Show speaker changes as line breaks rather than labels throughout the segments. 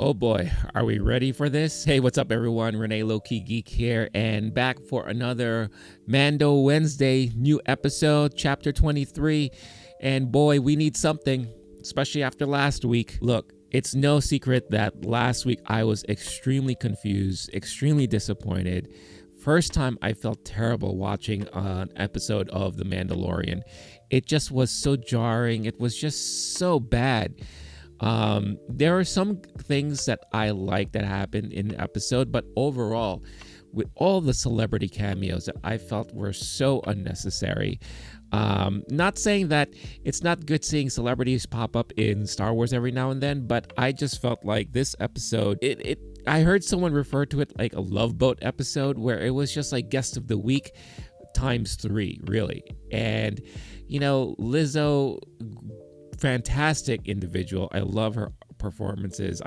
Oh boy, are we ready for this? Hey, what's up everyone? Renee LOWKEY Geek here and back for another Mando Wednesday new episode, chapter 23. And boy, we need something, especially after last week. Look, it's no secret that last week I was extremely confused, extremely disappointed. First time I felt terrible watching an episode of The Mandalorian. It just was so jarring. It was just so bad. There are some things that I like that happened in the episode, but overall, with all the celebrity cameos that I felt were so unnecessary. Not saying that it's not good seeing celebrities pop up in Star Wars every now and then, but I just felt like this episode, I heard someone refer to it like a Love Boat episode, where it was just like guest of the week times 3, really. And, you know, Lizzo, fantastic individual. I love her performances.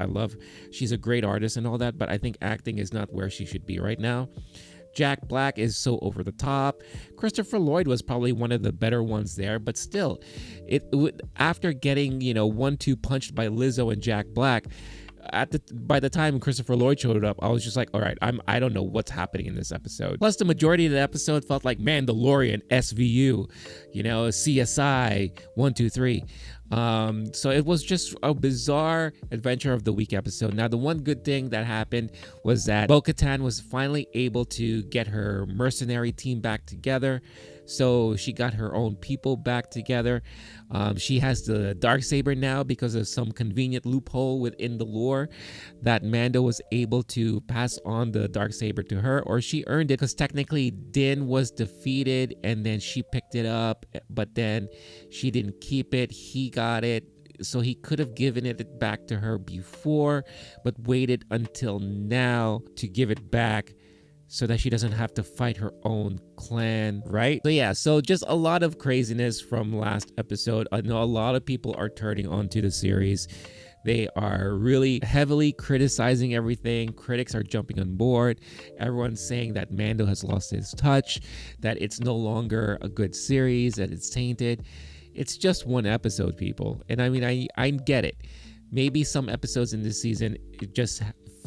She's a great artist and all that, but I think acting is not where she should be right now. Jack Black is so over the top. Christopher Lloyd was probably one of the better ones there, but still, after getting 1-2 punched by Lizzo and Jack Black, by the time Christopher Lloyd showed up, I was just like, all right, I don't know what's happening in this episode. Plus, the majority of the episode felt like Mandalorian, SVU, CSI, 1, 2, 3. So it was just a bizarre adventure of the week episode. Now, the one good thing that happened was that Bo-Katan was finally able to get her mercenary team back together. So she got her own people back together. She has the Darksaber now because of some convenient loophole within the lore that Mando was able to pass on the Darksaber to her, or she earned it, because technically Din was defeated and then she picked it up, but then she didn't keep it. He got it. So he could have given it back to her before, but waited until now to give it back, so that she doesn't have to fight her own clan, right? So yeah, so just a lot of craziness from last episode. I know a lot of people are turning onto the series. They are really heavily criticizing everything. Critics are jumping on board. Everyone's saying that Mando has lost his touch, that it's no longer a good series, that it's tainted. It's just one episode, people. And I mean, I get it. Maybe some episodes in this season, it just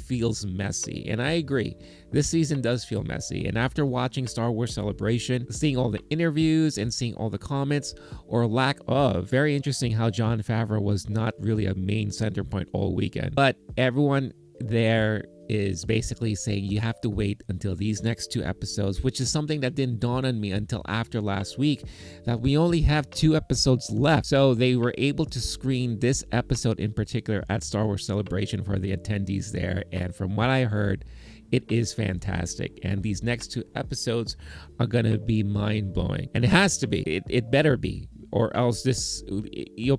feels messy, and I agree, this season does feel messy. And after watching Star Wars Celebration, seeing all the interviews and seeing all the comments, or lack of, very interesting how Jon Favreau was not really a main center point all weekend, but everyone there is basically saying you have to wait until these next 2 episodes, which is something that didn't dawn on me until after last week, that we only have 2 episodes left. So they were able to screen this episode in particular at Star Wars Celebration for the attendees there, and from what I heard, it is fantastic, and these next 2 episodes are gonna be mind-blowing, and it has to be. It better be, or else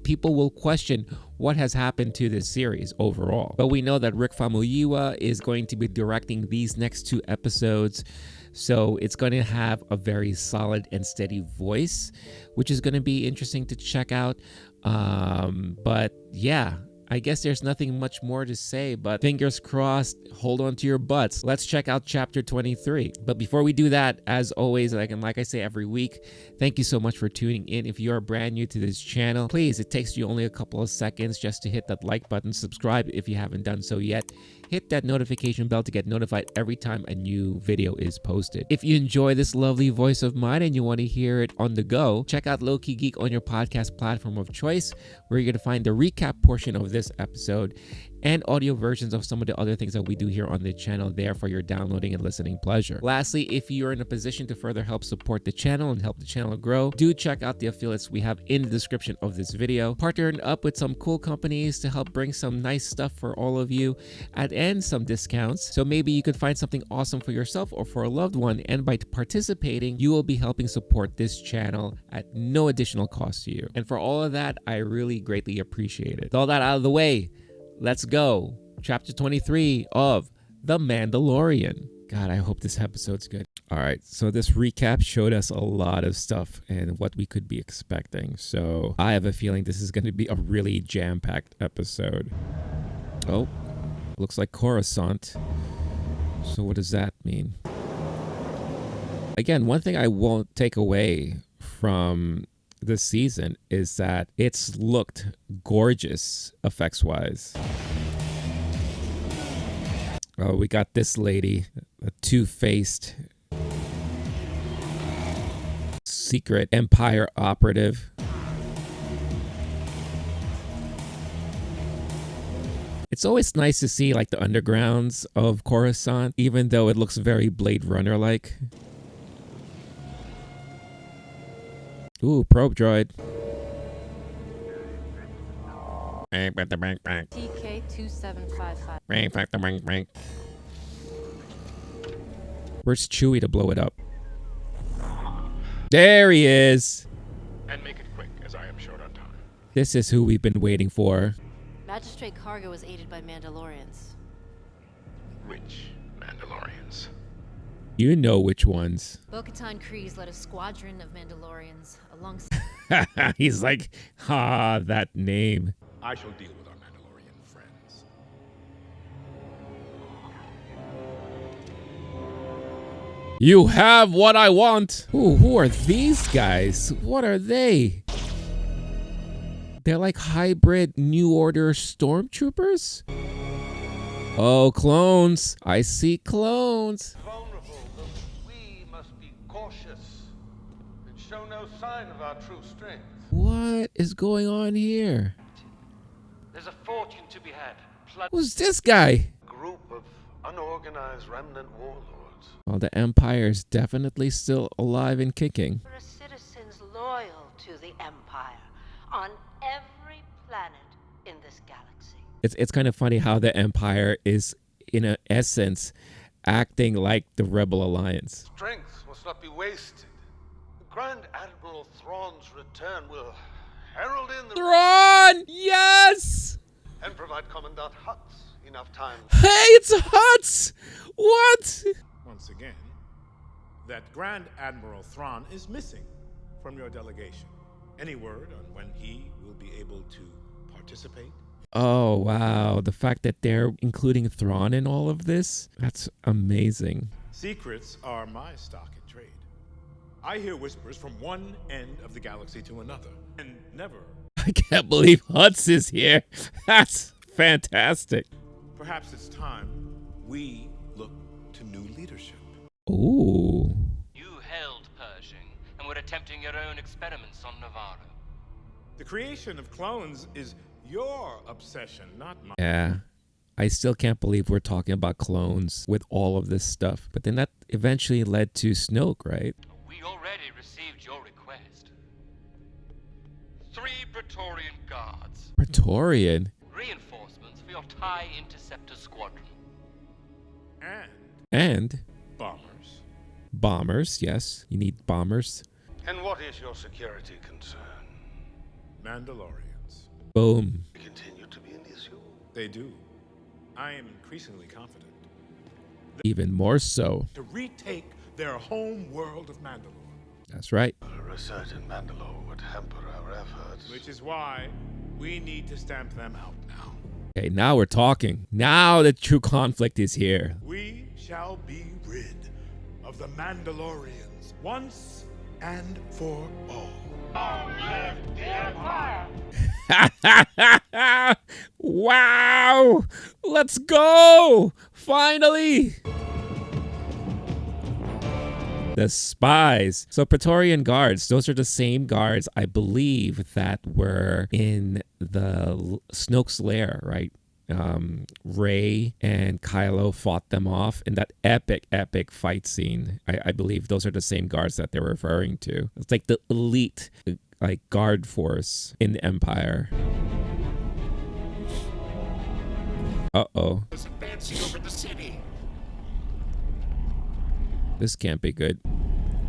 people will question what has happened to this series overall. But we know that Rick Famuyiwa is going to be directing these next 2 episodes, so it's going to have a very solid and steady voice, which is going to be interesting to check out. But yeah, I guess there's nothing much more to say, but fingers crossed, hold on to your butts. Let's check out chapter 23. But before we do that, as always, like I say every week, thank you so much for tuning in. If you're brand new to this channel, please, it takes you only a couple of seconds just to hit that like button, subscribe if you haven't done so yet. Hit that notification bell to get notified every time a new video is posted. If you enjoy this lovely voice of mine and you want to hear it on the go, check out LOWKEY Geek on your podcast platform of choice, where you're going to find the recap portion of this episode and audio versions of some of the other things that we do here on the channel there for your downloading and listening pleasure. Lastly, if you're in a position to further help support the channel and help the channel grow, do check out the affiliates we have in the description of this video. Partnering up with some cool companies to help bring some nice stuff for all of you and some discounts. So maybe you could find something awesome for yourself or for a loved one, and by participating, you will be helping support this channel at no additional cost to you. And for all of that, I really greatly appreciate it. With all that out of the way, let's go. Chapter 23 of The Mandalorian. God, I hope this episode's good. All right, so this recap showed us a lot of stuff and what we could be expecting. So I have a feeling this is going to be a really jam-packed episode. Oh, looks like Coruscant. So what does that mean? Again, one thing I won't take away from this season is that it's looked gorgeous effects-wise. Oh, we got this lady, a two-faced secret Empire operative. It's always nice to see like the undergrounds of Coruscant, even though it looks very Blade Runner-like. Ooh, probe droid.
TK2755.
Where's Chewie to blow it up? There he is.
And make it quick, as I am short on time.
This is who we've been waiting for.
Magistrate cargo was aided by Mandalorians.
Which Mandalorians?
You know which ones.
Bo-Katan Kryze led a squadron of Mandalorians alongside.
He's like, that name.
I shall deal with our Mandalorian friends.
You have what I want. Ooh, who are these guys? What are they? They're like hybrid New Order stormtroopers? Oh, clones. I see clones.
Vulnerable, but we must be cautious and show no sign of our true strength.
What is going on here?
There's a fortune to be had.
Who's this guy?
Group of unorganized remnant warlords.
Well, the Empire's definitely still alive and kicking.
For citizens loyal to the Empire on every planet in this galaxy.
It's kind of funny how the Empire is, in a essence, acting like the Rebel Alliance.
Strength must not be wasted. Grand Admiral Thrawn's return will herald in the
Thrawn! Yes!
and provide Commandant Hutz enough time.
Hey, it's Hutz! What?
Once again, that Grand Admiral Thrawn is missing from your delegation. Any word on when he will be able to participate?
Oh, wow. The fact that they're including Thrawn in all of this, that's amazing.
Secrets are my stock in trade. I hear whispers from one end of the galaxy to another, and never.
I can't believe Hutz is here. That's fantastic.
Perhaps it's time we look to new leadership.
Ooh.
You held Pershing and were attempting your own experiments on Navarro.
The creation of clones is your obsession, not mine.
Yeah. I still can't believe we're talking about clones with all of this stuff. But then that eventually led to Snoke, right?
We already received your request. 3 Praetorian guards.
Praetorian.
Reinforcements for your TIE Interceptor Squadron.
And
Bombers.
bombers, yes. You need bombers.
And what is your security concern?
Mandalorians.
Boom.
They continue to be an issue.
They do. I am increasingly confident
Even more so.
to retake their home world of Mandalore.
That's right.
A research in Mandalore would hamper our efforts.
Which is why we need to stamp them out now.
Okay, now we're talking. Now the true conflict is here.
We shall be rid of the Mandalorians once and for all.
Wow! Let's go! Finally! The Spies. So Praetorian guards, those are the same guards, I believe, that were in the Snoke's lair, right? Rey and Kylo fought them off in that epic fight scene. I believe those are the same guards that they're referring to. It's like the elite like guard force in the Empire. Uh-oh.
It's advancing over the city.
This can't be good.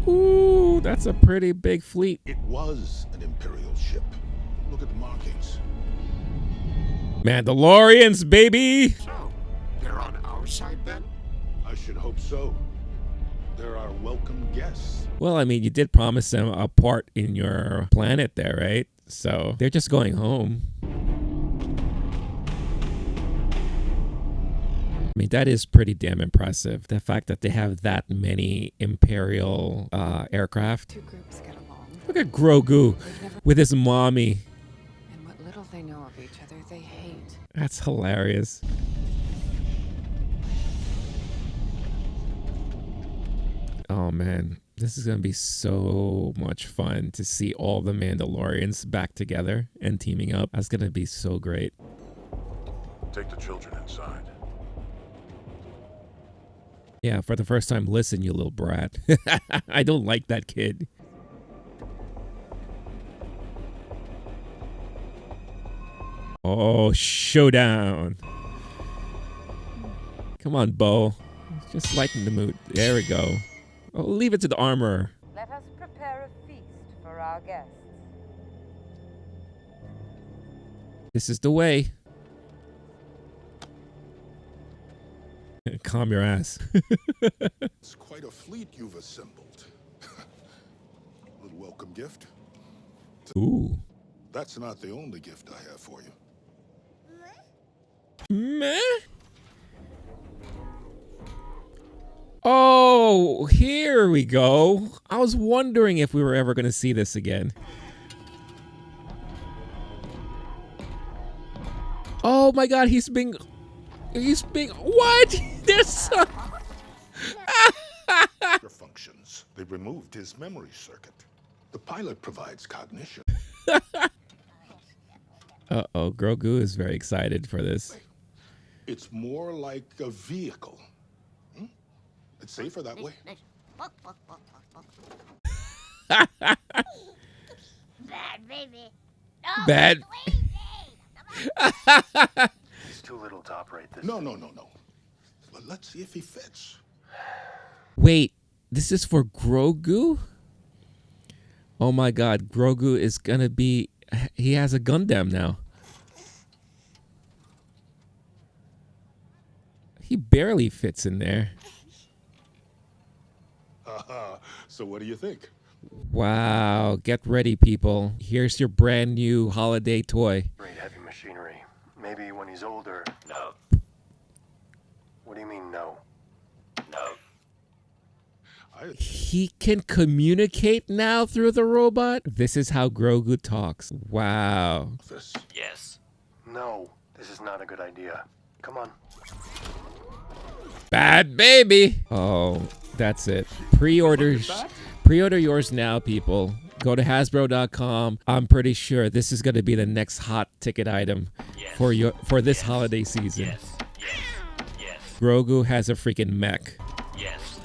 Ooh, that's a pretty big fleet.
It was an Imperial ship. Look at the markings.
Mandalorians, baby!
So, they're on our side then? I should hope so. They're our welcome guests.
Well, I mean, you did promise them a part in your planet there, right? So they're just going home. I mean, that is pretty damn impressive. The fact that they have that many Imperial aircraft.
2 groups get along.
Look at Grogu with his mommy.
And what little they know of each other, they hate.
That's hilarious. man, this is gonna be so much fun to see all the Mandalorians back together and teaming up. That's gonna be so great.
Take the children inside.
Yeah, for the first time, listen, you little brat. I don't like that kid. Oh, showdown. Come on, Bo. Just lighten the mood. There we go. Oh, leave it to the armor.
Let us prepare a feast for our guests.
This is the way. Calm your ass.
It's quite a fleet you've assembled. Little welcome gift.
Ooh.
That's not the only gift I have for you.
Meh? Oh, here we go. I was wondering if we were ever going to see this again. Oh my God, he's being, what? There's some...
Functions. They removed his memory circuit. The pilot provides cognition.
Uh-oh, Grogu is very excited for this.
It's more like a vehicle. It's safer that way.
Bad baby.
Bad.
He's too little to operate this.
No. But let's see if he fits.
Wait, this is for Grogu? Oh my God, Grogu is gonna be... He has a Gundam now. He barely fits in there.
So what do you think?
Wow, get ready, people. Here's your brand new holiday toy.
Great heavy machinery. Maybe when he's older.
No.
What do you mean, no?
No.
He can communicate now through the robot? This is how Grogu talks. Wow.
Yes.
No, this is not a good idea. Come on.
Bad baby. Oh, that's it. Pre-order yours now, people. Go to Hasbro.com. I'm pretty sure this is going to be the next hot ticket item for this holiday season.
Yes.
Grogu has a freaking mech.
Yes.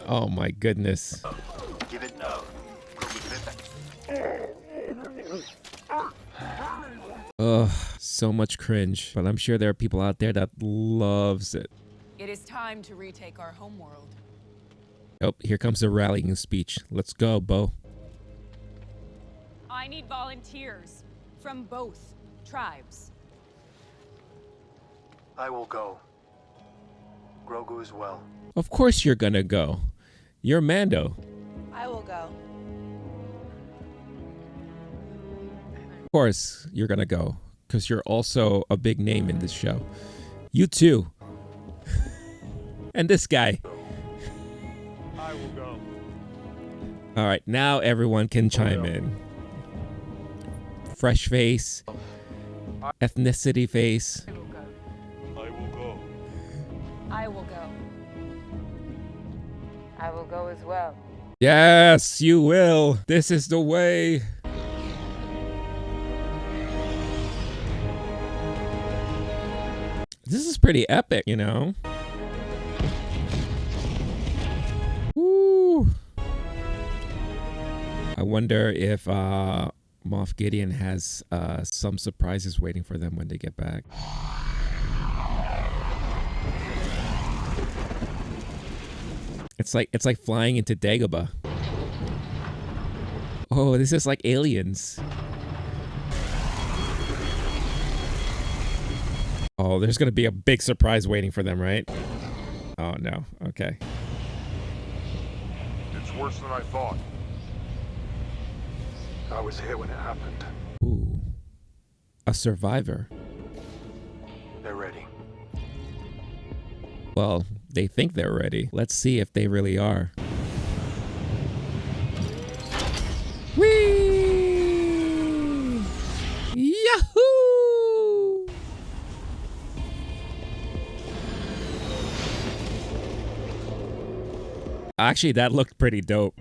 Oh my goodness.
Give it no.
Ugh, so much cringe. But I'm sure there are people out there that loves it.
It is time to retake our homeworld.
Oh, here comes the rallying speech. Let's go, Bo.
I need volunteers from both tribes.
I will go. Grogu as well.
Of course you're gonna go. You're Mando.
I will go.
Of course you're gonna go, because you're also a big name in this show. You too. And this guy.
I will go.
All right, now everyone can chime in. Fresh face, ethnicity face.
I will go.
I will go.
I will go as well.
Yes, you will. This is the way. This is pretty epic, you know? Woo. I wonder if Moff Gideon has some surprises waiting for them when they get back. It's like flying into Dagobah. Oh, this is like Aliens. Oh, there's gonna be a big surprise waiting for them, right? Oh no. Okay.
It's worse than I thought.
I was here when it happened.
Ooh. A survivor.
They're ready.
Well, they think they're ready. Let's see if they really are. Whee! Yahoo! Actually, that looked pretty dope.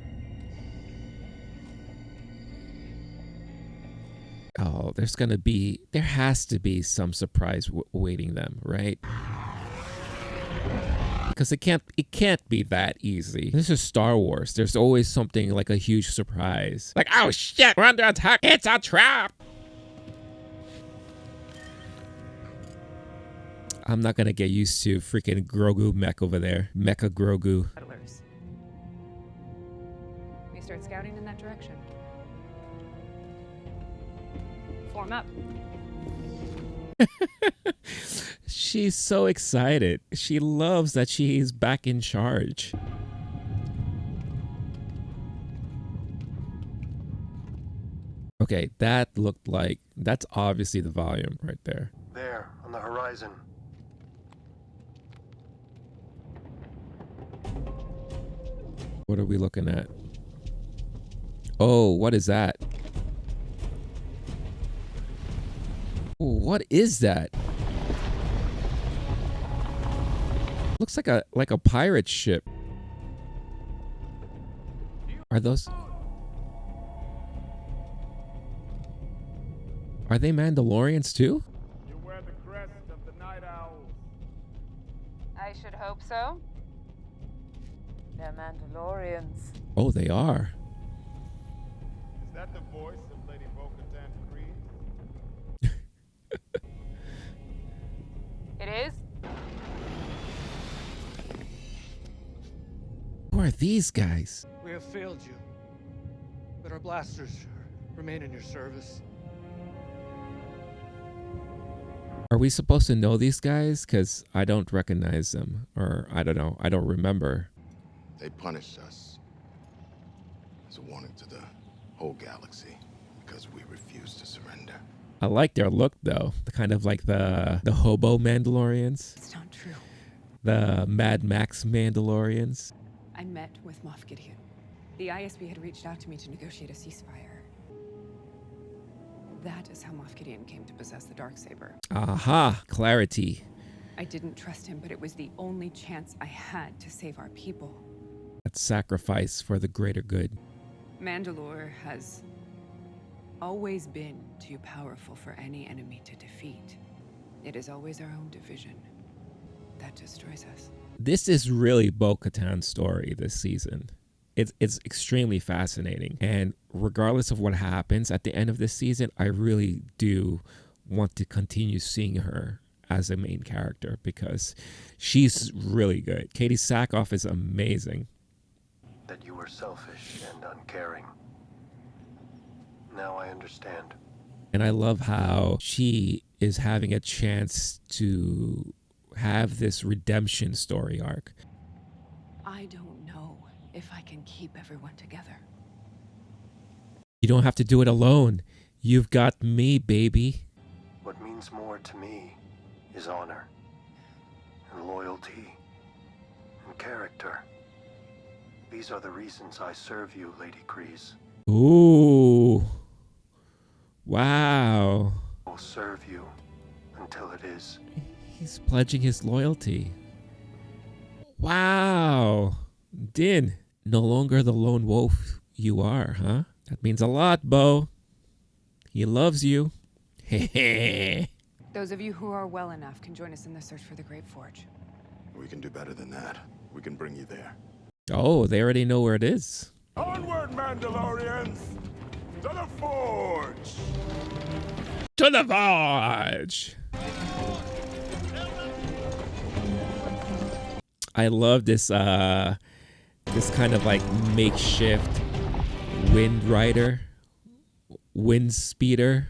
Oh, there has to be some surprise awaiting them, right? Because it can't be that easy. This is Star Wars. There's always something like a huge surprise. Like, oh shit, we're under attack. It's a trap. I'm not gonna get used to freaking Grogu mech over there. Mecha Grogu.
We start scouting in that direction. Form up.
She's so excited. She loves that she's back in charge. Okay, that looked like, that's obviously the volume right there.
There, on the horizon.
What are we looking at? Oh, what is that? Oh, what is that? Looks like a pirate ship. Are they Mandalorians too?
You wear the crest of the night owls.
I should hope so. They're Mandalorians.
Oh, they are.
Is that the voice of Lady Bo-Katan Kryze?
It is?
Who are these guys?
We have failed you, but our blasters remain in your service.
Are we supposed to know these guys? Because I don't recognize them. Or I don't know. I don't remember.
They punished us as a warning to the whole galaxy because we refused to surrender.
I like their look though. Kind of like the hobo Mandalorians.
It's not true.
The Mad Max Mandalorians.
I met with Moff Gideon. The ISB had reached out to me to negotiate a ceasefire. That is how Moff Gideon came to possess the Darksaber.
Aha, clarity.
I didn't trust him, but it was the only chance I had to save our people.
That sacrifice for the greater good.
Mandalore has always been too powerful for any enemy to defeat. It is always our own division that destroys us.
This is really Bo-Katan's story this season. It's extremely fascinating. And regardless of what happens at the end of this season, I really do want to continue seeing her as a main character because she's really good. Katie Sackhoff is amazing.
That you were selfish and uncaring. Now I understand.
And I love how she is having a chance to have this redemption story arc.
I don't know if I can keep everyone together.
You don't have to do it alone. You've got me, baby.
What means more to me is honor and loyalty and character. These are the reasons I serve you, Lady Kryze.
Ooh. Wow.
I will serve you until it is.
He's pledging his loyalty. Wow. Din, no longer the lone wolf you are, huh? That means a lot, Bo. He loves you.
Those of you who are well enough can join us in the search for the Great Forge.
We can do better than that. We can bring you there.
Oh, they already know where it is.
Onward, Mandalorians! To the Forge!
To the Forge! I love this this kind of like makeshift wind rider, wind speeder.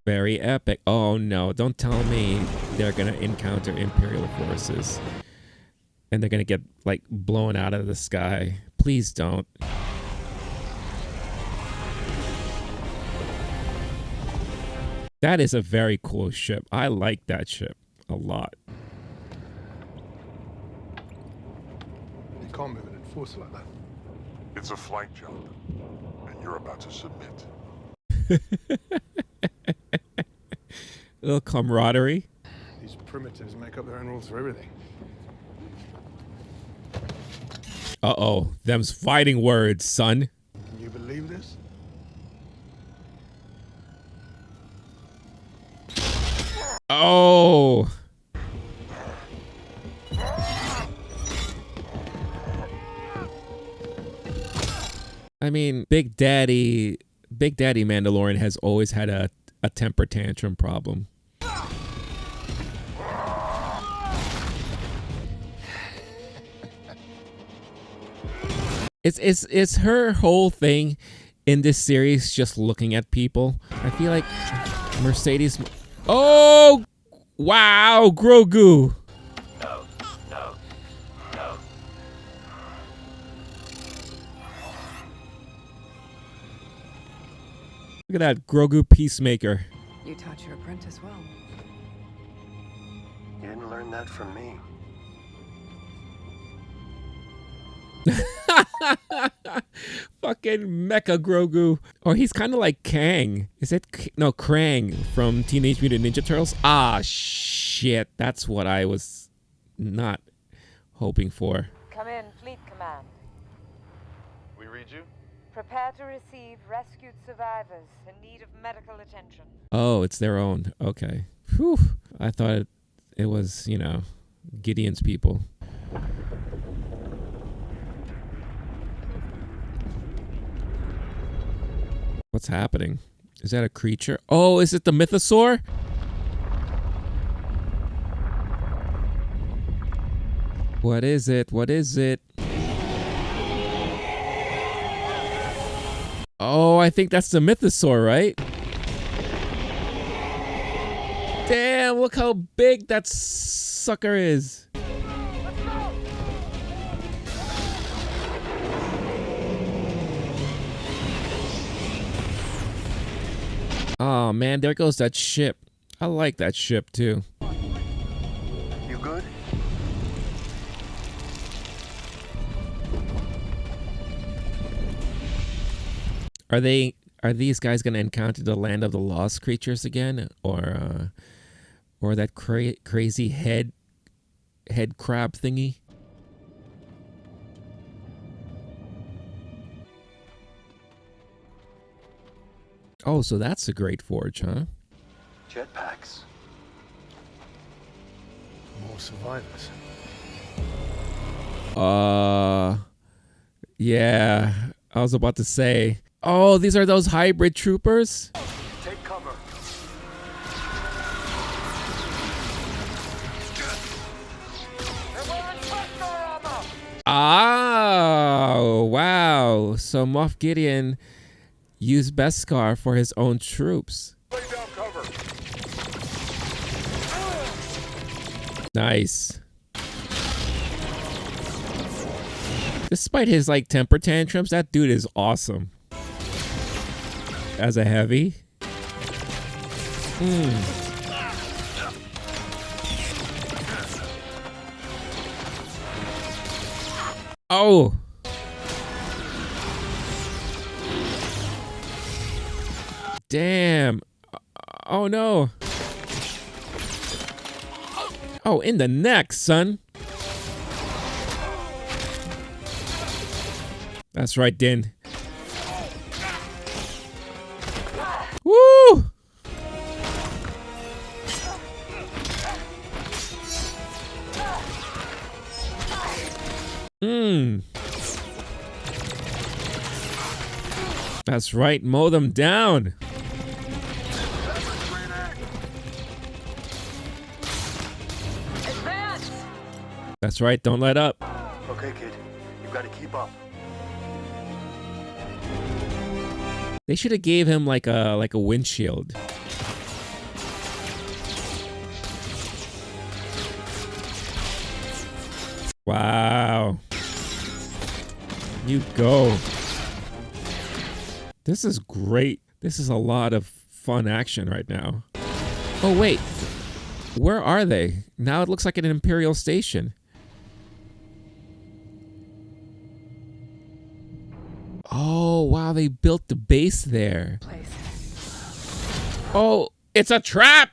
Very epic. Oh no, don't tell me they're gonna encounter Imperial forces and they're gonna get like blown out of the sky. Please don't. That is a very cool ship. I like that ship a lot.
You can't move it in force like that.
It's a flight job, and you're about to submit.
little camaraderie.
These primitives make up their own rules for everything.
Uh-oh, them's fighting words, son.
Can you believe this?
Oh. I mean, Big Daddy Mandalorian has always had a temper tantrum problem. It's her whole thing in this series just looking at people. I feel like Mercedes. Oh, wow, Grogu.
No.
Look at that Grogu peacemaker.
You taught your apprentice well.
You didn't learn that from me.
Fucking Mecha Grogu. Or he's kind of like Kang. Is it? No, Krang from Teenage Mutant Ninja Turtles. Ah, shit. That's what I was not hoping for.
Come in, Fleet Command.
We read you?
Prepare to receive rescued survivors in need of medical attention.
Oh, it's their own. Okay. Whew. I thought it was, you know, Gideon's people. What's happening? Is that a creature? Oh, is it the mythosaur? What is it? What is it? Oh, I think that's the mythosaur, right? Damn, look how big that sucker is. Oh man, there goes that ship. I like that ship too.
You good?
Are these guys gonna encounter the land of the lost creatures again, or that crazy head crab thingy? Oh, so that's a great forge, huh?
Jetpacks.
More survivors.
Yeah, I was about to say. Oh, these are those hybrid troopers?
Take cover.
Oh, wow. So Moff Gideon used Beskar for his own troops.
Lay down cover.
Nice. Despite his like temper tantrums, that dude is awesome. As a heavy. Oh. Damn. Oh no. Oh, in the neck, son. That's right, Din. Woo! That's right, mow them down. That's right, don't let up.
Okay, kid. You've got to keep up.
They should have gave him like a windshield. Wow. You go. This is great. This is a lot of fun action right now. Oh wait. Where are they? Now it looks like an Imperial station. Oh, wow, they built the base there. Oh, it's a trap!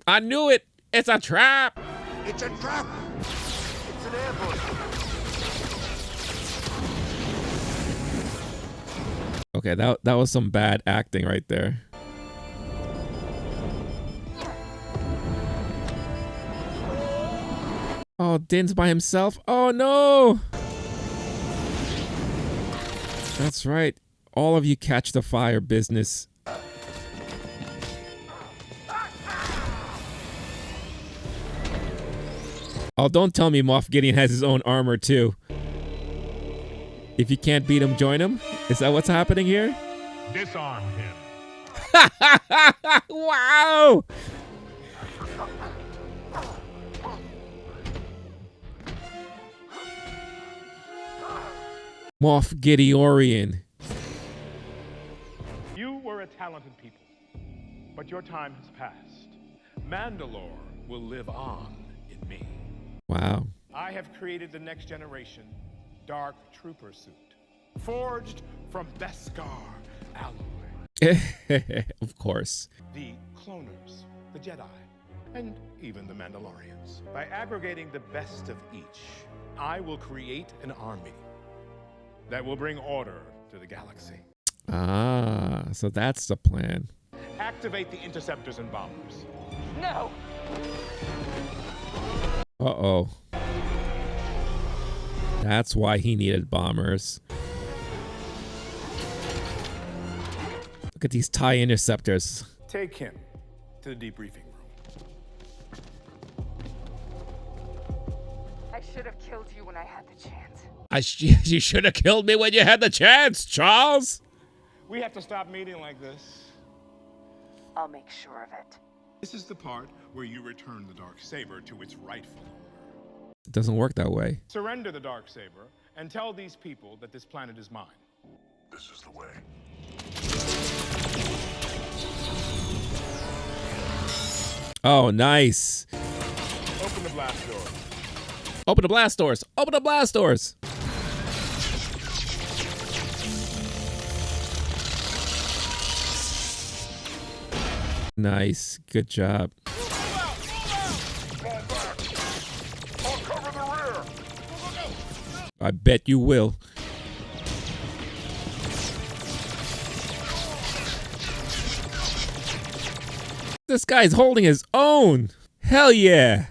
I knew it. It's a trap.
It's a trap!
It's an ambush!
Okay, that was some bad acting right there. Oh, Din's by himself. Oh no! That's right. All of you catch the fire business. Oh, don't tell me Moff Gideon has his own armor too. If you can't beat him, join him? Is that what's happening here?
Disarm him.
Wow! Moff Gideon.
You were a talented people, but your time has passed. Mandalore will live on in me.
Wow.
I have created the next generation Dark Trooper suit, forged from Beskar alloy.
Of course.
The cloners, the Jedi, and even the Mandalorians. By aggregating the best of each, I will create an army that will bring order to the galaxy.
Ah, so that's the plan.
Activate the interceptors and bombers.
No!
Uh-oh. That's why he needed bombers. Look at these TIE interceptors.
Take him to the debriefing room.
I should have killed you when I had the chance.
You should have killed me when you had the chance, Charles.
We have to stop meeting like this.
I'll make sure of it.
This is the part where you return the Darksaber to its rightful owner.
It doesn't work that way.
Surrender the Darksaber and tell these people that this planet is mine.
This is the way.
Oh, nice.
Open the blast doors.
Open the blast doors. Open the blast doors. Nice. Good job. I bet you will. This guy's holding his own. Hell yeah.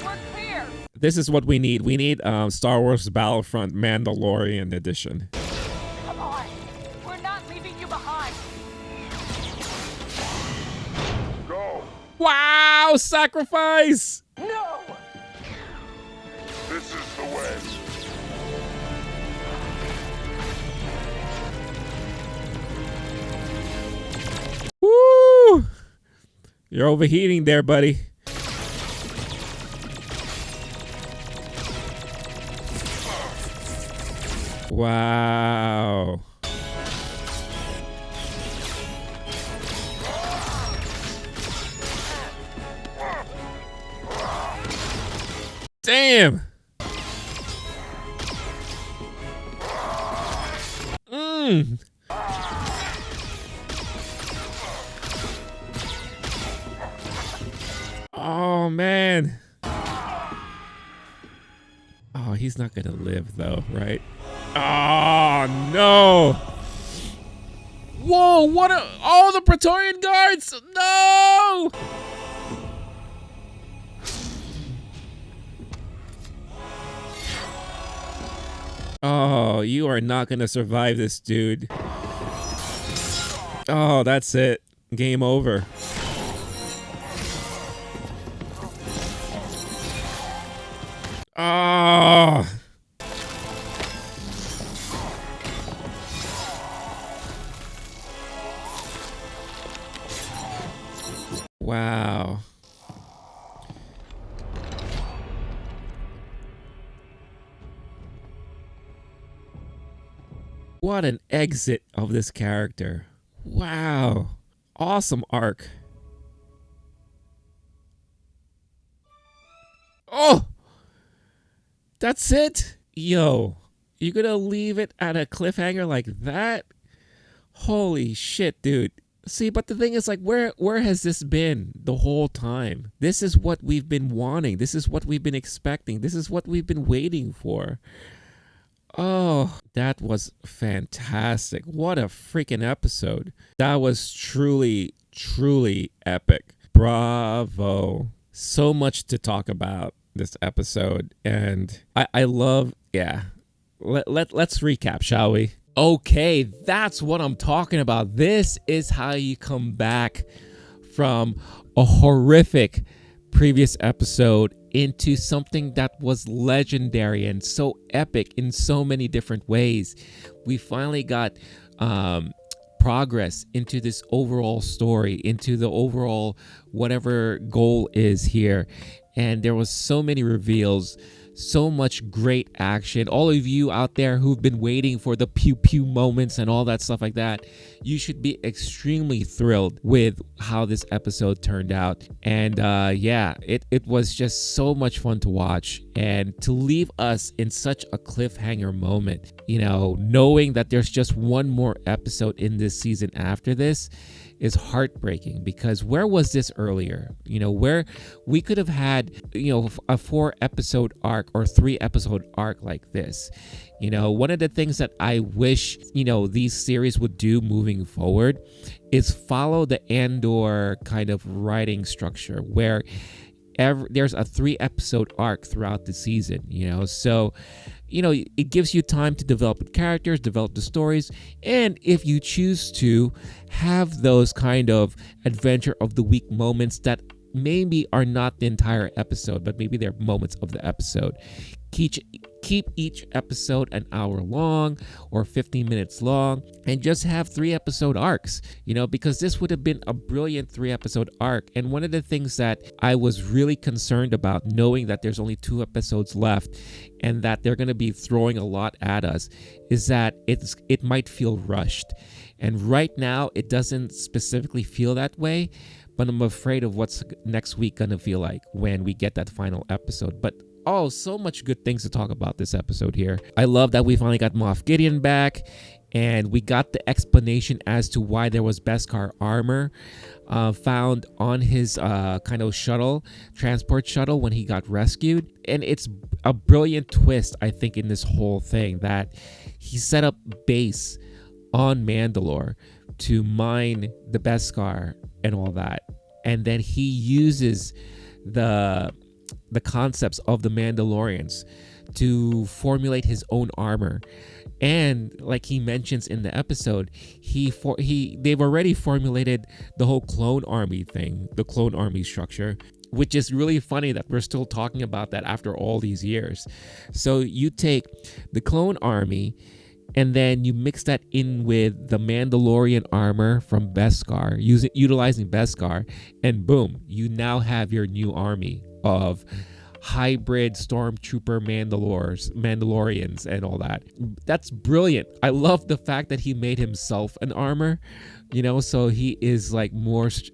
We're clear!
This is what we need. We need Star Wars Battlefront Mandalorian edition.
Come on! We're not leaving you behind!
Go!
Wow, sacrifice!
No!
This is the way.
Woo! You're overheating there, buddy. Wow. Damn. Oh, man. Oh, he's not gonna live though, right? Oh, no. Whoa, what a... Oh, the Praetorian Guards! No! Oh, you are not gonna survive this, dude. Oh, that's it. Game over. Oh. Wow. What an exit of this character. Wow. Awesome arc. Oh! That's it? Yo. You're gonna leave it at a cliffhanger like that? Holy shit, dude. See, but the thing is, like, where has this been the whole time? This is what we've been wanting. This is what we've been expecting. This is what we've been waiting for. Oh, that was fantastic. What a freaking episode. That was truly, truly epic. Bravo. So much to talk about this episode. And I love, yeah. Let's recap, shall we? Okay, that's what I'm talking about. This is how you come back from a horrific previous episode into something that was legendary and so epic in so many different ways. We finally got progress into this overall story, into the overall whatever goal is here. And there was so many reveals, so much great action. All of you out there who've been waiting for the pew pew moments and all that stuff like that, you should be extremely thrilled with how this episode turned out. And yeah, it was just so much fun to watch, and to leave us in such a cliffhanger moment, you know, knowing that there's just one more episode in this season after this is heartbreaking, because where was this earlier? You know, where we could have had, you know, a 4-episode arc or 3-episode arc like this. You know, one of the things that I wish, you know, these series would do moving forward is follow the Andor kind of writing structure, where there's a 3-episode arc throughout the season, you know. So, you know, it gives you time to develop the characters, develop the stories, and if you choose to, have those kind of adventure of the week moments that maybe are not the entire episode, but maybe they're moments of the episode. Keep each episode an hour long or 15 minutes long, and just have 3-episode arcs, you know, because this would have been a brilliant 3-episode arc. And one of the things that I was really concerned about, knowing that there's only 2 episodes left and that they're going to be throwing a lot at us, is that it might feel rushed. And right now it doesn't specifically feel that way, but I'm afraid of what's next week going to feel like when we get that final episode. But oh, so much good things to talk about this episode here. I love that we finally got Moff Gideon back, and we got the explanation as to why there was Beskar armor found on his kind of transport shuttle when he got rescued. And it's a brilliant twist, I think, in this whole thing, that he set up base on Mandalore to mine the Beskar and all that. And then he uses the concepts of the Mandalorians to formulate his own armor. And like he mentions in the episode, they've already formulated the whole clone army thing, the clone army structure, which is really funny that we're still talking about that after all these years. So you take the clone army and then you mix that in with the Mandalorian armor from Beskar, utilizing Beskar, and boom, you now have your new army of hybrid stormtrooper Mandalorians and all that. That's brilliant. I love the fact that he made himself an armor, you know, so he is like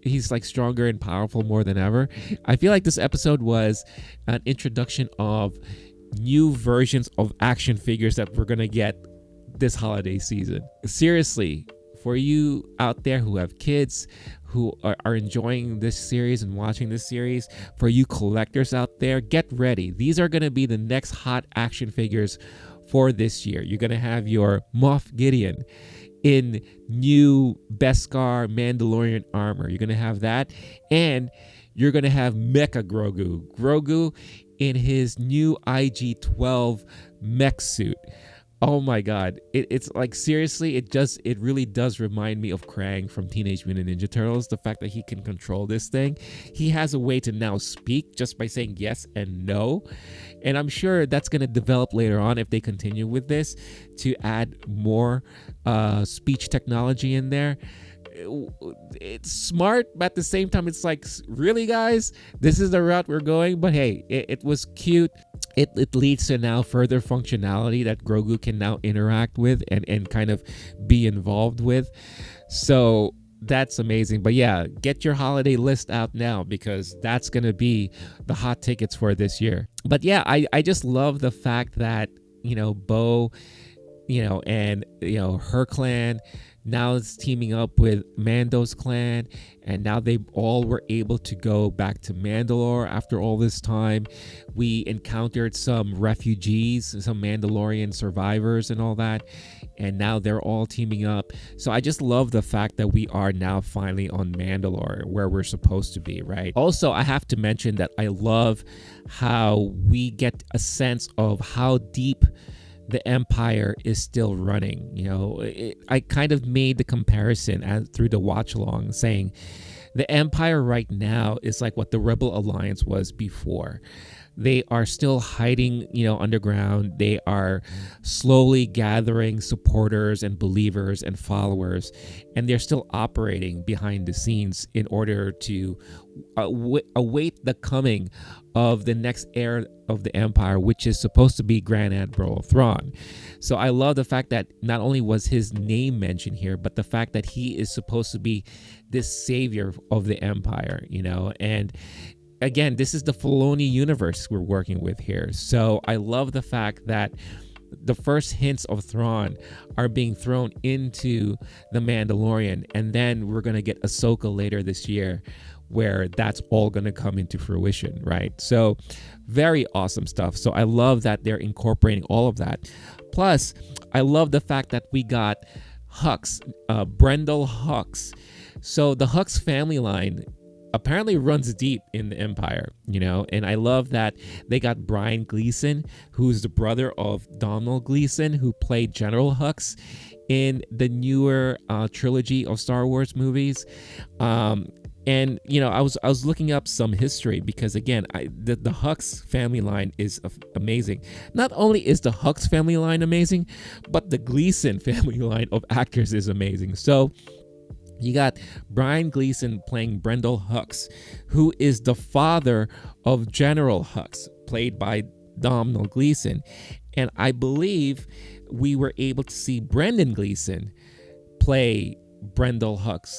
he's like stronger and powerful more than ever. I feel like this episode was an introduction of new versions of action figures that we're gonna get this holiday season. Seriously, for you out there who have kids who are enjoying this series and watching this series, for you collectors out there, get ready. These are going to be the next hot action figures for this year. You're going to have your Moff Gideon in new Beskar Mandalorian armor. You're going to have that, and you're going to have Mecha Grogu in his new IG-12 mech suit. Oh my god, it's like, seriously, it really does remind me of Krang from Teenage Mutant Ninja Turtles. The fact that he can control this thing, he has a way to now speak just by saying yes and no, and I'm sure that's going to develop later on if they continue with this, to add more speech technology in there. It's smart, but at the same time, it's like, really, guys, this is the route we're going? But hey, it was cute. It leads to now further functionality that Grogu can now interact with and kind of be involved with. So that's amazing. But yeah, get your holiday list out now, because that's going to be the hot tickets for this year. But yeah, I just love the fact that, Bo, and her clan. Now it's teaming up with Mando's clan, and now they all were able to go back to Mandalore after all this time. We encountered some refugees, some Mandalorian survivors and all that, and now they're all teaming up. So I just love the fact that we are now finally on Mandalore, where we're supposed to be, right? Also, I have to mention that I love how we get a sense of how deep the Empire is still running. I kind of made the comparison through the watch along, saying the Empire right now is like what the Rebel Alliance was before. They are still hiding, underground. They are slowly gathering supporters and believers and followers, and they're still operating behind the scenes in order to await the coming of the next heir of the Empire, which is supposed to be Grand Admiral Thrawn. So I love the fact that not only was his name mentioned here, but the fact that he is supposed to be this savior of the Empire, and again, this is the Filoni universe we're working with here. So I love the fact that the first hints of Thrawn are being thrown into The Mandalorian, and then we're going to get Ahsoka later this year, where that's all going to come into fruition, right? So very awesome stuff. So I love that they're incorporating all of that. Plus, I love the fact that we got Hux, Brendel Hux. So the Hux family line apparently runs deep in the Empire, and I love that they got Brian Gleason, who's the brother of Donald Gleason, who played General Hux in the newer trilogy of Star Wars movies. And I was looking up some history, because again, the Hux family line is amazing. Not only is the Hux family line amazing, but the Gleason family line of actors is amazing. So you got Brian Gleason playing Brendel Hux, who is the father of General Hux, played by Donald Gleason. And I believe we were able to see Brendan Gleason play Brendel Hux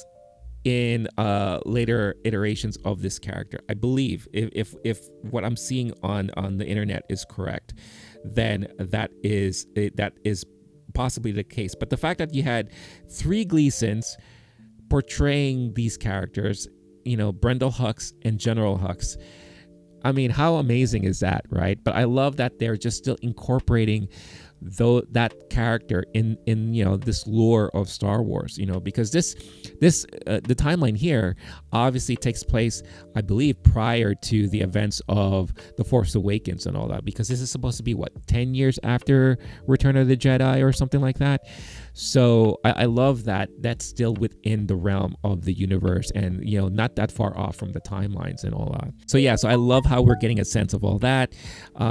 in later iterations of this character. I believe, if what I'm seeing on the internet is correct, then that is possibly the case. But the fact that you had 3 Gleasons portraying these characters, Brendel Hux and General Hux, I mean, how amazing is that, right? But I love that they're just still incorporating that character in this lore of Star Wars, because the timeline here obviously takes place, I believe, prior to the events of The Force Awakens and all that, because this is supposed to be 10 years after Return of the Jedi or something like that. So I love that that's still within the realm of the universe, and not that far off from the timelines and all that. So yeah, so I love how we're getting a sense of all that.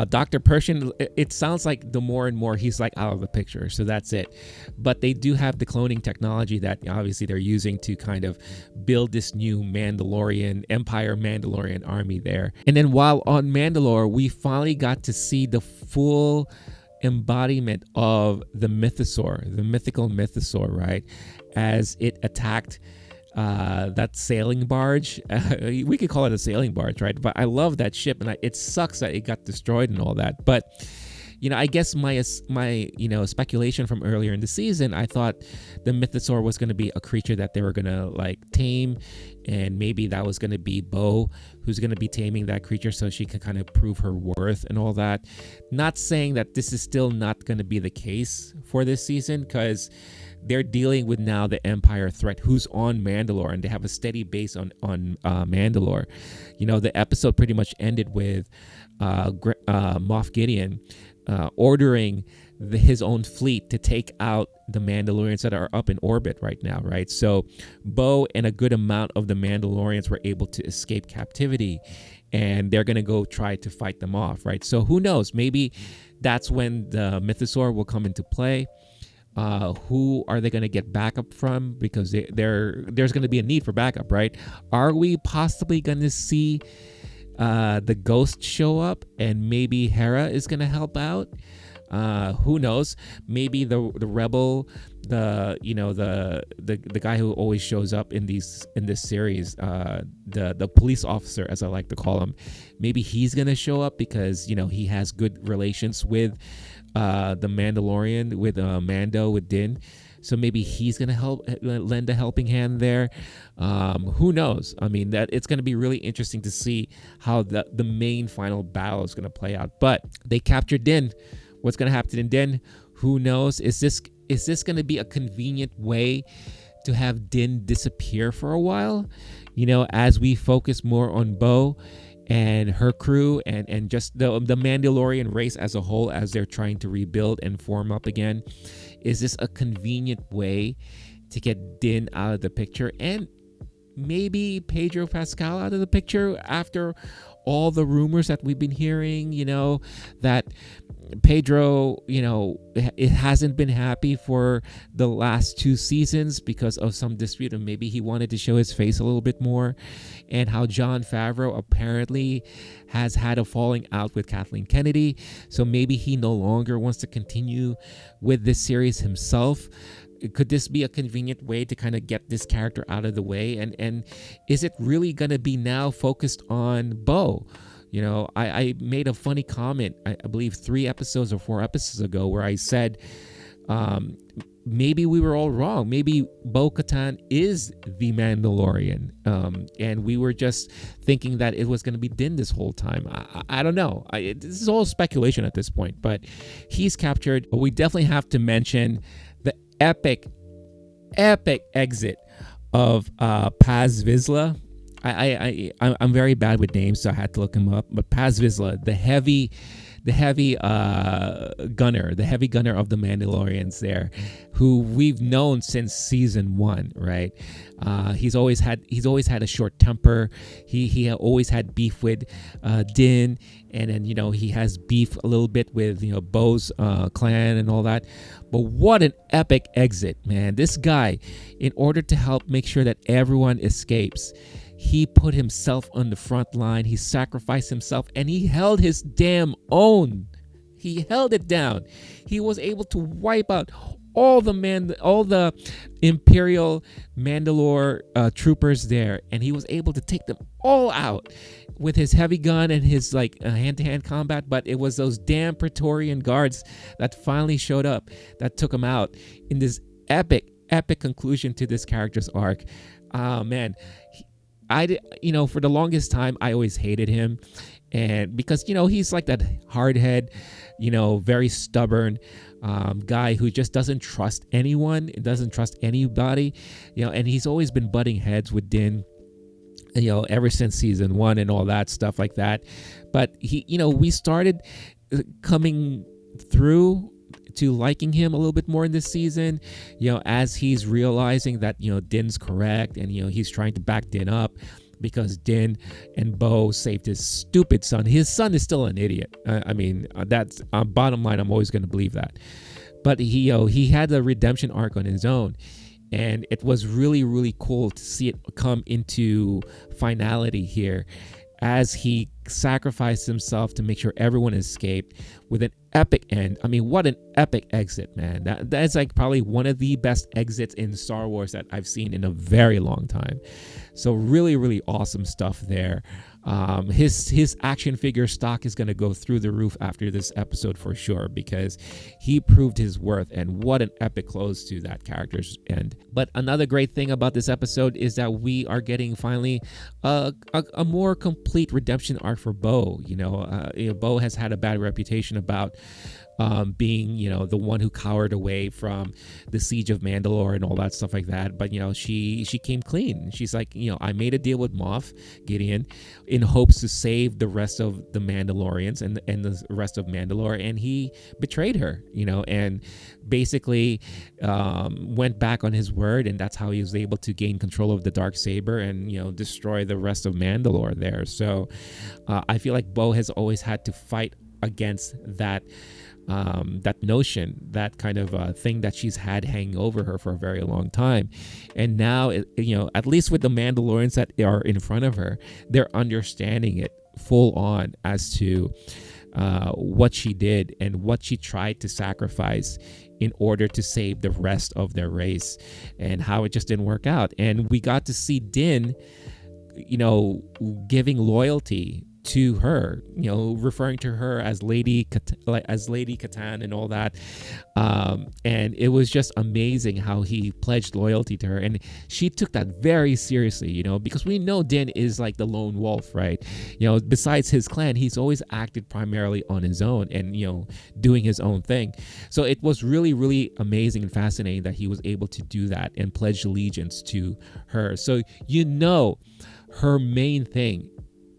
Dr. Pershing, it sounds like the more and more he's like out of the picture, so that's it. But they do have the cloning technology that obviously they're using to kind of build this new Empire Mandalorian army there. And then while on Mandalore, we finally got to see the full embodiment of the mythosaur, the mythical mythosaur, right? As it attacked that sailing barge. We could call it a sailing barge, right? But I love that ship, and it sucks that it got destroyed and all that. But I guess my speculation from earlier in the season, I thought the mythosaur was going to be a creature that they were going to like tame, and maybe that was going to be Bo, who's going to be taming that creature so she can kind of prove her worth and all that. Not saying that this is still not going to be the case for this season, because they're dealing with now the Empire threat, who's on Mandalore, and they have a steady base on Mandalore. The episode pretty much ended with Moff Gideon ordering his own fleet to take out the Mandalorians that are up in orbit right now, right? So Bo and a good amount of the Mandalorians were able to escape captivity, and they're going to go try to fight them off, right? So who knows? Maybe that's when the mythosaur will come into play. Who are they going to get backup from? Because there's going to be a need for backup, right? Are we possibly going to see the Ghost show up, and maybe Hera is going to help out? Who knows? Maybe the Rebel the guy who always shows up in this series, the police officer, as I like to call him, maybe he's gonna show up because he has good relations with the Mandalorian, with Mando, with Din. So maybe he's gonna lend a helping hand there. Who knows? I mean, that it's gonna be really interesting to see how the main final battle is gonna play out. But they captured Din. What's gonna happen in Din? Who knows? Is this gonna be a convenient way to have Din disappear for a while? As we focus more on Bo and her crew and just the Mandalorian race as a whole, as they're trying to rebuild and form up again. Is this a convenient way to get Din out of the picture and maybe Pedro Pascal out of the picture after all the rumors that we've been hearing, that Pedro, it hasn't been happy for the last 2 seasons because of some dispute, and maybe he wanted to show his face a little bit more, and how Jon Favreau apparently has had a falling out with Kathleen Kennedy, so maybe he no longer wants to continue with this series himself. Could this be a convenient way to kind of get this character out of the way? And is it really going to be now focused on Bo? I made a funny comment, I believe 3 episodes or 4 episodes ago, where I said maybe we were all wrong. Maybe Bo-Katan is the Mandalorian. And we were just thinking that it was going to be Din this whole time. I don't know. This is all speculation at this point, but he's captured. But we definitely have to mention the epic exit of Paz Vizsla. I'm very bad with names, so I had to look him up. But Paz Vizsla, the heavy gunner of the Mandalorians there, who we've known since season 1, right? He's always had a short temper. He always had beef with Din, and then he has beef a little bit with Bo's clan and all that. But what an epic exit, man! This guy, in order to help make sure that everyone escapes, he put himself on the front line. He sacrificed himself, and he held his damn own. He held it down. He was able to wipe out all the Imperial Mandalore troopers there, and he was able to take them all out with his heavy gun and his hand-to-hand combat. But it was those damn Praetorian guards that finally showed up that took him out in this epic conclusion to this character's arc. Man. For the longest time, I always hated him, and because he's like that hardhead, very stubborn guy who just doesn't trust anyone, doesn't trust anybody, and he's always been butting heads with Din, ever since season 1 and all that stuff like that. But we started coming through to liking him a little bit more in this season, as he's realizing that Din's correct, and he's trying to back Din up because Din and Bo saved his stupid son. His son is still an idiot. That's bottom line. I'm always going to believe that. But he had a redemption arc on his own, and it was really, really cool to see it come into finality here, as he sacrificed himself to make sure everyone escaped with an epic end. What an epic exit, man. That's like probably one of the best exits in Star Wars that I've seen in a very long time. So really, really awesome stuff there. His action figure stock is going to go through the roof after this episode for sure, because he proved his worth, and what an epic close to that character's end. But another great thing about this episode is that we are getting finally a more complete redemption arc for Bo. Bo has had a bad reputation about being the one who cowered away from the siege of Mandalore and all that stuff like that. But she came clean. She's like, I made a deal with Moff Gideon in hopes to save the rest of the Mandalorians and the rest of Mandalore, and he betrayed her, and basically went back on his word, and that's how he was able to gain control of the Darksaber and destroy the rest of Mandalore there. So I feel like Bo has always had to fight against that notion, that kind of thing that she's had hanging over her for a very long time. And now, at least with the Mandalorians that are in front of her, they're understanding it full on as to what she did and what she tried to sacrifice in order to save the rest of their race, and how it just didn't work out. And we got to see Din, giving loyalty to her, referring to her as Lady Catan and all that. And it was just amazing how he pledged loyalty to her. And she took that very seriously, because we know Din is like the lone wolf, right? Besides his clan, he's always acted primarily on his own and, doing his own thing. So it was really, really amazing and fascinating that he was able to do that and pledge allegiance to her. So, her main thing,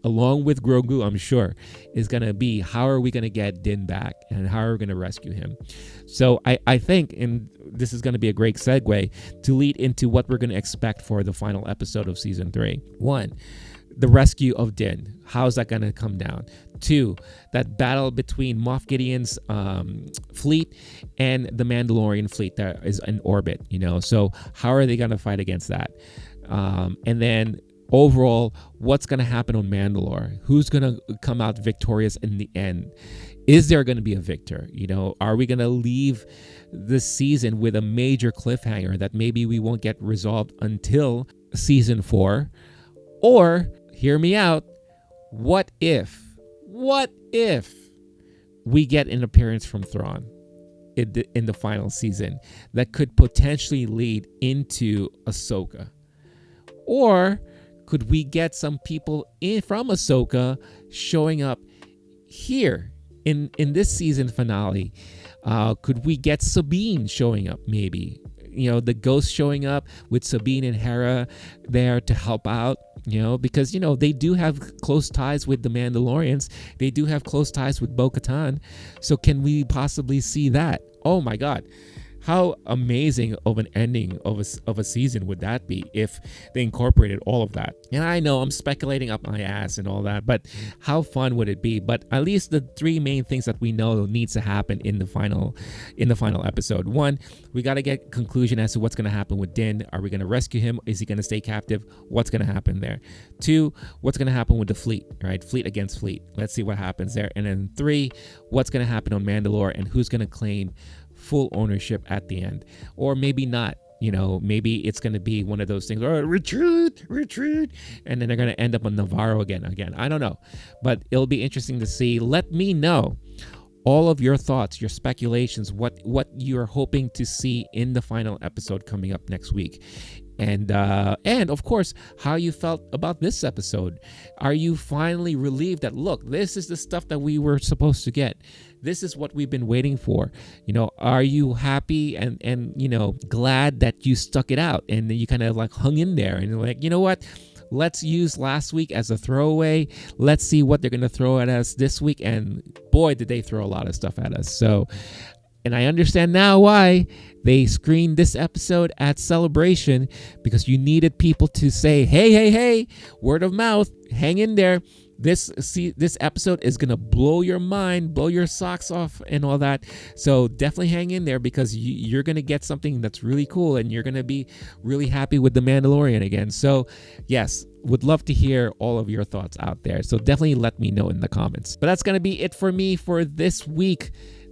along with Grogu, I'm sure, is going to be how are we going to get Din back and how are we going to rescue him. So I think, and this is going to be a great segue to lead into what we're going to expect for the final episode of season 3. 1, the rescue of Din. How's that going to come down? 2, that battle between Moff Gideon's fleet and the Mandalorian fleet that is in orbit, So how are they going to fight against that? And then overall, what's going to happen on Mandalore? Who's going to come out victorious in the end? Is there going to be a victor? Are we going to leave this season with a major cliffhanger that maybe we won't get resolved until season 4? Or, hear me out, what if we get an appearance from Thrawn in the final season that could potentially lead into Ahsoka? Or could we get some people from Ahsoka showing up here in this season finale? Could we get Sabine showing up maybe? The ghost showing up with Sabine and Hera there to help out, because, they do have close ties with the Mandalorians. They do have close ties with Bo-Katan. So can we possibly see that? Oh my God. How amazing of an ending of a season would that be if they incorporated all of that? And I know I'm speculating up my ass and all that, but how fun would it be? But at least the 3 main things that we know needs to happen in the final episode. 1, we got to get conclusion as to what's going to happen with Din. Are we going to rescue him? Is he going to stay captive? What's going to happen there? 2, what's going to happen with the fleet, right? Fleet against fleet. Let's see what happens there. And then 3, what's going to happen on Mandalore and who's going to claim full ownership at the end? Or maybe not. Maybe it's going to be one of those things, retreat, and then they're going to end up on Navarro again. I don't know, but it'll be interesting to see. Let me know all of your thoughts, your speculations, what you're hoping to see in the final episode coming up next week. And of course, how you felt about this episode. Are you finally relieved that, look, this is the stuff that we were supposed to get? This is what we've been waiting for. Are you happy and glad that you stuck it out and you kind of like hung in there and you're like, you know what? Let's use last week as a throwaway. Let's see what they're going to throw at us this week. And boy, did they throw a lot of stuff at us. So, and I understand now why they screened this episode at Celebration, because you needed people to say, hey, word of mouth, hang in there. This episode is going to blow your mind, blow your socks off and all that. So definitely hang in there, because you're going to get something that's really cool and you're going to be really happy with The Mandalorian again. So yes, would love to hear all of your thoughts out there. So definitely let me know in the comments. But that's going to be it for me for this week.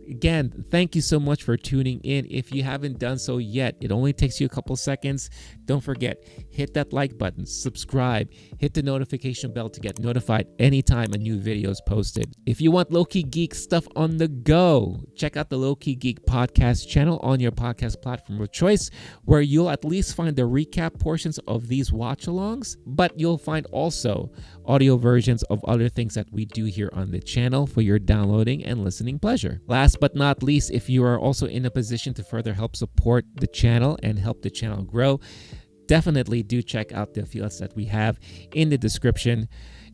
Again, thank you so much for tuning in. If you haven't done so yet, it only takes you a couple seconds. Don't forget, hit that like button, subscribe, hit the notification bell to get notified anytime a new video is posted. If you want Low-Key Geek stuff on the go, check out the Low-Key Geek podcast channel on your podcast platform of choice, where you'll at least find the recap portions of these watch-alongs, but you'll find also audio versions of other things that we do here on the channel for your downloading and listening pleasure. Last but not least, if you are also in a position to further help support the channel and help the channel grow, definitely do check out the affiliates that we have in the description.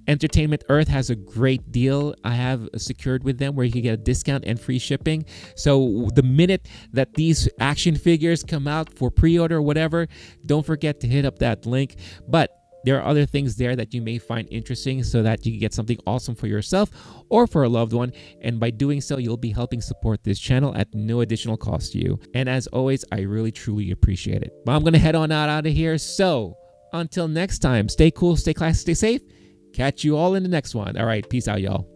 Entertainment Earth has a great deal I have secured with them where you can get a discount and free shipping. So the minute that these action figures come out for pre-order or whatever, don't forget to hit up that link. But there are other things there that you may find interesting so that you can get something awesome for yourself or for a loved one. And by doing so, you'll be helping support this channel at no additional cost to you. And as always, I really, truly appreciate it. But I'm going to head on out of here. So until next time, stay cool, stay classy, stay safe. Catch you all in the next one. All right, peace out, y'all.